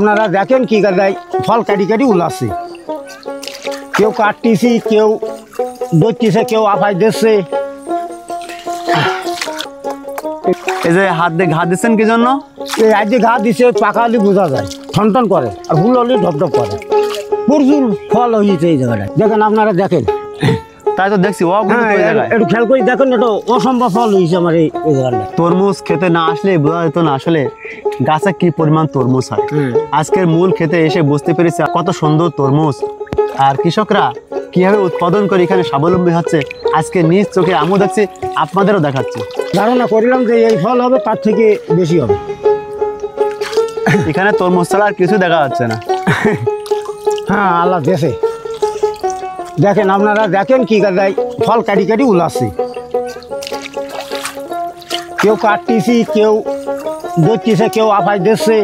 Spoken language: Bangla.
আপনারা দেখেন কি গাদায় ফল কাটি কাটি উলাচ্ছে, কেউ কাটতেছি, কেউ ধরতেছে, কেউ আফাই দিচ্ছে। এই যে হাত দিয়ে ঘা দিচ্ছেন কি জন্য? এই আজ যে ঘা দিছে পাকা হলে বোঝা যায়, ঠনঠন করে, আর ফুল হলে ঢপঢপ করে। প্রচুর ফল হয়েছে এই জায়গাটায়, দেখেন আপনারা দেখেন। তাই তো দেখছি একটু খেয়াল করে দেখেন, এটা অসম্ভব ফল হয়েছে আমার এই জায়গাটায়। তরমুজ খেতে না আসলে বোঝা যেত না আসলে গাছে কি পরিমাণ তরমুজ হয়। আজকের মূল খেতে এসে বুঝতে পেরেছি কত সুন্দর তরমুজ, আর কৃষকরা কিভাবে উৎপাদন করে এখানে স্বাবলম্বী হচ্ছে। আজকে নিজ চোখে আমিও দেখছি, আপনাদেরও দেখাচ্ছে। ধারণা করিলাম যে এই ফল হবে, তার থেকে বেশি হবে। এখানে তরমুজ ছাড়া আর কিছু দেখা যাচ্ছে না। হ্যাঁ, আল্লাহ দেশে দেখেন আপনারা দেখেন কি গাদায় ফল কাটি কাটি উলাচ্ছে, কেউ কাটতেছি, কেউ ধরতেছে, কেউ আফাই দিচ্ছে।